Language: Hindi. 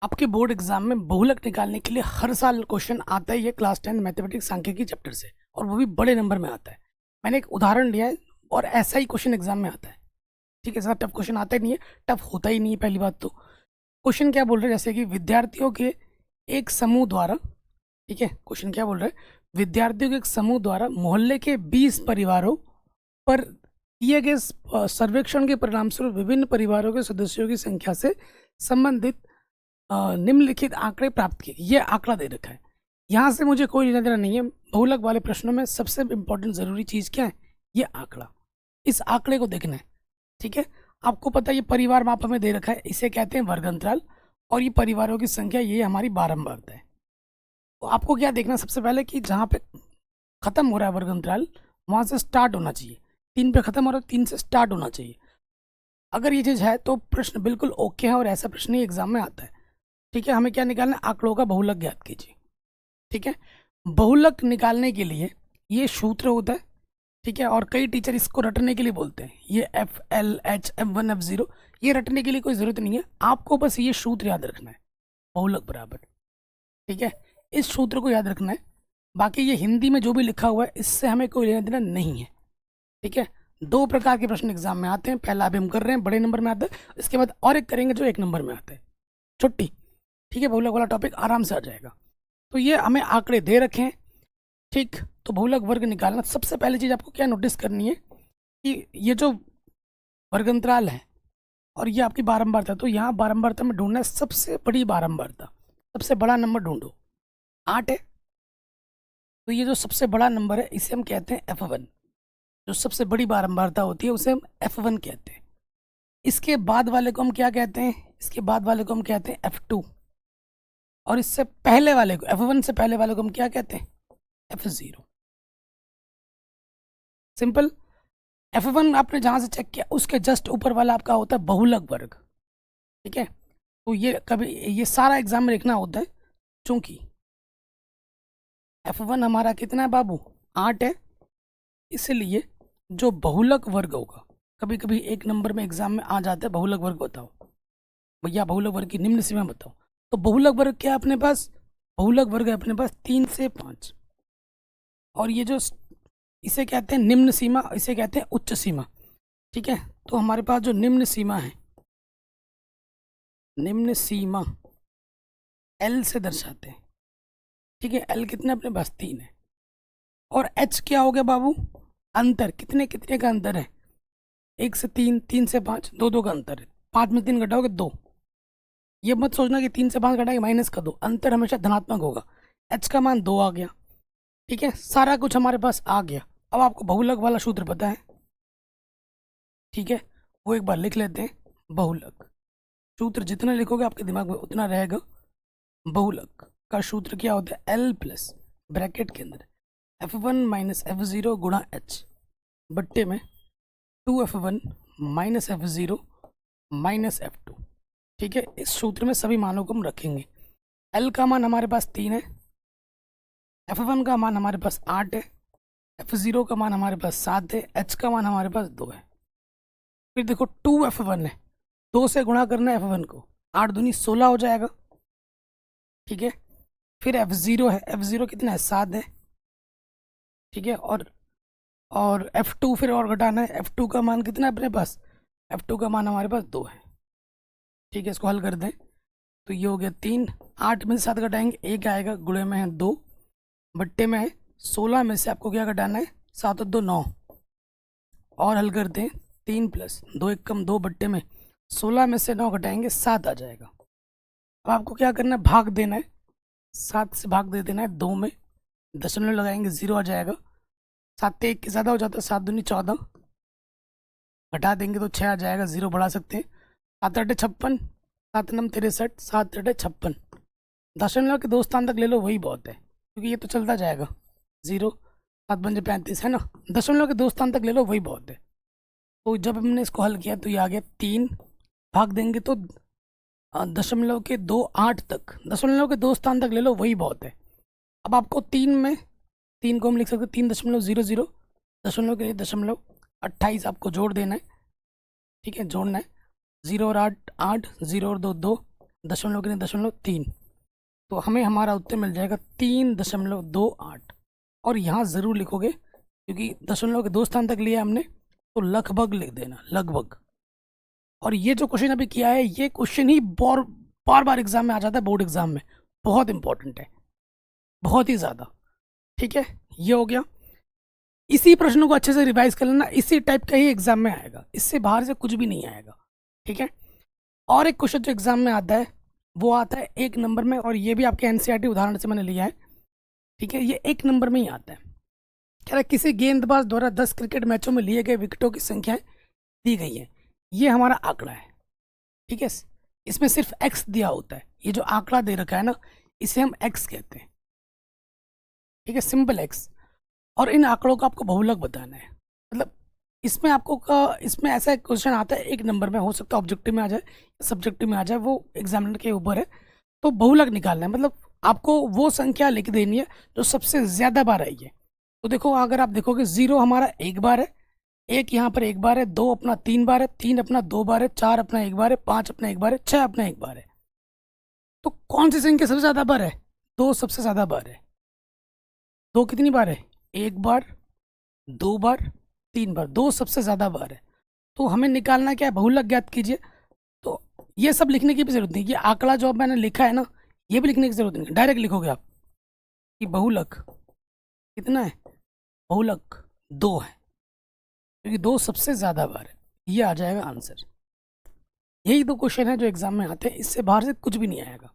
आपके बोर्ड एग्जाम में बहुलक निकालने के लिए हर साल क्वेश्चन आता ही है क्लास 10 मैथमेटिक्स सांख्यिकी चैप्टर से, और वो भी बड़े नंबर में आता है। मैंने एक उदाहरण लिया है और ऐसा ही क्वेश्चन एग्जाम में आता है। ठीक है सर, टफ क्वेश्चन आता ही नहीं है, टफ होता ही नहीं है। पहली बात तो क्वेश्चन क्या बोल रहे हैं, जैसे कि विद्यार्थियों के एक समूह द्वारा, ठीक है, क्वेश्चन क्या बोल रहे हैं, विद्यार्थियों के एक समूह द्वारा मोहल्ले के 20 परिवारों पर किए गए सर्वेक्षण के परिणामस्वरूप विभिन्न परिवारों के सदस्यों की संख्या से संबंधित निम्नलिखित आंकड़े प्राप्त किए। ये आंकड़ा दे रखा है, यहाँ से मुझे कोई लेना देना नहीं है। बहुलक वाले प्रश्नों में सबसे इंपॉर्टेंट जरूरी चीज क्या है, ये आंकड़ा। इस आंकड़े को देखना है, ठीक है। आपको पता है ये परिवार माप हमें दे रखा है, इसे कहते हैं वर्ग अंतराल, और ये परिवारों की संख्या ये हमारी बारंबारता है। तो आपको क्या देखना है, सबसे पहले कि जहाँ पे खत्म हो रहा है वर्ग अंतराल वहाँ से स्टार्ट होना चाहिए। 3 पे खत्म हो रहा है, 3 से स्टार्ट होना चाहिए। अगर ये चीज़ है तो प्रश्न बिल्कुल ओके है, और ऐसा प्रश्न ही एग्जाम में आता है। ठीक है, हमें क्या निकालना है, आंकड़ों का बहुलक ज्ञात कीजिए। ठीक है, बहुलक निकालने के लिए ये सूत्र होता है, ठीक है, और कई टीचर इसको रटने के लिए बोलते हैं। ये FLH M1 F0, ये रटने के लिए कोई ज़रूरत नहीं है, आपको बस ये सूत्र याद रखना है, बहुलक बराबर। ठीक है, इस सूत्र को याद रखना है। बाकी ये हिंदी में जो भी लिखा हुआ है इससे हमें कोई लेना देना नहीं है। ठीक है, 2 प्रकार के प्रश्न एग्जाम में आते हैं, पहला अभी हम कर रहे हैं, बड़े नंबर में आता है, इसके बाद और एक करेंगे जो 1 नंबर में आता है, छुट्टी। ठीक है, बहुलक वाला टॉपिक आराम से आ जाएगा। तो ये हमें आंकड़े दे रखे हैं, ठीक। तो बहुलक वर्ग निकालना, सबसे पहली चीज़ आपको क्या नोटिस करनी है कि ये जो वर्ग अंतराल है और ये आपकी बारंबारता, तो यहाँ बारंबारता में ढूंढना है सबसे बड़ी बारंबारता, सबसे बड़ा नंबर ढूंढो। 8 है, तो ये जो सबसे बड़ा नंबर है इसे हम कहते हैं F1। जो सबसे बड़ी बारंबारता होती है उसे हम F1 कहते हैं। इसके बाद वाले को हम क्या कहते हैं, इसके बाद वाले को हम कहते हैं F2, और इससे पहले वाले को, F1 से पहले वाले को हम क्या कहते हैं, F0। सिंपल। F1 आपने जहां से चेक किया उसके जस्ट ऊपर वाला आपका होता है बहुलक वर्ग। ठीक है, तो ये कभी ये सारा एग्जाम में लिखना होता है, चूंकि F1 हमारा कितना है बाबू, 8 है, इसलिए जो बहुलक वर्ग होगा, कभी कभी 1 नंबर में एग्जाम में आ जाता है बहुलक वर्ग बताओ भैया, बहुलक वर्ग की निम्न सीमा बताओ। तो बहुलक वर्ग क्या है अपने पास, बहुलक वर्ग है अपने पास 3 से 5, और ये जो इसे कहते हैं निम्न सीमा, इसे कहते हैं उच्च सीमा। ठीक है, तो हमारे पास जो निम्न सीमा है, निम्न सीमा L से दर्शाते हैं। ठीक है, L कितने अपने पास 3 है, और H क्या हो गया बाबू, अंतर, कितने कितने का अंतर है, 1 से 3, 3 से 5, 2 का अंतर है। 5 में 3 घटाओगे 2, ये मत सोचना कि 3 से 5 घटाएंगे माइनस का 2, अंतर हमेशा धनात्मक होगा। H का मान 2 आ गया। ठीक है, सारा कुछ हमारे पास आ गया। अब आपको बहुलक वाला सूत्र पता है, ठीक है, वो एक बार लिख लेते हैं। बहुलक सूत्र जितना लिखोगे आपके दिमाग में उतना रहेगा। बहुलक का सूत्र क्या होता है, L प्लस ब्रैकेट के अंदर F1 माइनस F0 गुणा H बट्टे में 2F1 minus F0 minus F2। ठीक है, इस सूत्र में सभी मानों को हम रखेंगे। L का मान हमारे पास 3 है, F1 का मान हमारे पास 8 है, F0 का मान हमारे पास 7 है, H का मान हमारे पास 2 है। फिर देखो 2F1 है, 2 से गुणा करना है F1 को, 8 दूनी 16 हो जाएगा। ठीक है, फिर F0 है, F0 कितना है, 7 है। ठीक है, और F2 फिर और घटाना है, F2 का मान कितना है अपने पास, F2 का मान हमारे पास 2 है। ठीक है, इसको हल कर दें तो ये हो गया 3, 8 में से 7 घटाएंगे 1 आएगा, गुणे में है 2, बट्टे में है 16 में से आपको क्या घटाना है, 7 और 2 9, और हल करते हैं 3 प्लस 2 1 कम 2 बट्टे में 16 में से 9 घटाएंगे 7 आ जाएगा। अब आपको क्या करना है, भाग देना है, 7 से भाग दे देना है 2 में, दशमलव लगाएंगे 0 आ जाएगा। 7 1 के ज़्यादा हो जाता है, 7 दूनी 14, घटा देंगे तो 6 आ जाएगा, 0 बढ़ा सकते हैं। 7 8 56, 7 9 63, 7 8 56, दशमलव के 2 स्थान तक ले लो वही बहुत है, क्योंकि ये तो चलता जाएगा। 0 7 पंजे 35 है ना, दशमलव के 2 स्थान तक ले लो वही बहुत है। तो जब हमने इसको हल किया तो ये आ गया 3, भाग देंगे तो दशमलव के 2 8 तक, दशमलव के 2 स्थान तक ले लो वही बहुत है। अब आपको 3 में 3 को हम लिख सकते हैं 3.00, दशमलव के लिए दशमलव 28 आपको जोड़ देना है। ठीक है, जोड़ना है, 0 और 8 8, 0 और 2 2, दशमलव कितने 0.3, तो हमें हमारा उत्तर मिल जाएगा 3.28। और यहाँ ज़रूर लिखोगे क्योंकि दशमलव के 2 स्थान तक लिया हमने, तो लगभग लिख देना, लगभग। और ये जो क्वेश्चन अभी किया है, ये क्वेश्चन ही बार बार एग्जाम में आ जाता है, बोर्ड एग्जाम में, बहुत इंपॉर्टेंट है, बहुत ही ज़्यादा। ठीक है, ये हो गया। इसी प्रश्नों को अच्छे से रिवाइज कर लेना, इसी टाइप का ही एग्जाम में आएगा, इससे बाहर से कुछ भी नहीं आएगा। ठीक है, और एक क्वेश्चन जो एग्जाम में आता है वो आता है 1 नंबर में, और ये भी आपके एनसीईआरटी उदाहरण से मैंने लिया है। ठीक है, ये 1 नंबर में ही आता है। कह रहा है किसी गेंदबाज द्वारा 10 क्रिकेट मैचों में लिए गए विकेटों की संख्याएं दी गई है, ये हमारा आंकड़ा है। ठीक है, इसमें सिर्फ एक्स दिया होता है, ये जो आंकड़ा दे रखा है ना, इसे हम एक्स कहते हैं। ठीक है, सिंपल एक्स। और इन आंकड़ों का आपको बहुलक बताना है। मतलब इसमें इसमें ऐसा एक क्वेश्चन आता है 1 नंबर में, हो सकता है ऑब्जेक्टिव में आ जाए, सब्जेक्टिव में आ जाए, वो एग्जामिनर के ऊपर है। तो बहुलक निकालना है, मतलब आपको वो संख्या लिख देनी है जो सबसे ज़्यादा बार आई है। तो देखो, अगर आप देखोगे 0 हमारा 1 बार है, 1 यहाँ पर 1 बार है, 2 अपना 3 बार है, 3 अपना 2 बार है, 4 अपना 1 बार है, 5 अपना 1 बार है, 6 अपना 1 बार है। तो कौन सी संख्या सबसे ज़्यादा बार है? 2 सबसे ज़्यादा बार है। 2 कितनी बार है? 1 बार, 2 बार, 3 बार। 2 सबसे ज़्यादा बार है। तो हमें निकालना क्या है? बहुलक ज्ञात कीजिए। तो ये सब लिखने की भी ज़रूरत नहीं, ये आंकड़ा जो मैंने लिखा है ना, ये भी लिखने की ज़रूरत नहीं, डायरेक्ट लिखोगे आप कि बहुलक कितना है? बहुलक 2 है, क्योंकि 2 सबसे ज़्यादा बार है। ये आ जाएगा आंसर। यही 2 क्वेश्चन है जो एग्जाम में आते हैं, इससे बाहर से कुछ भी नहीं आएगा।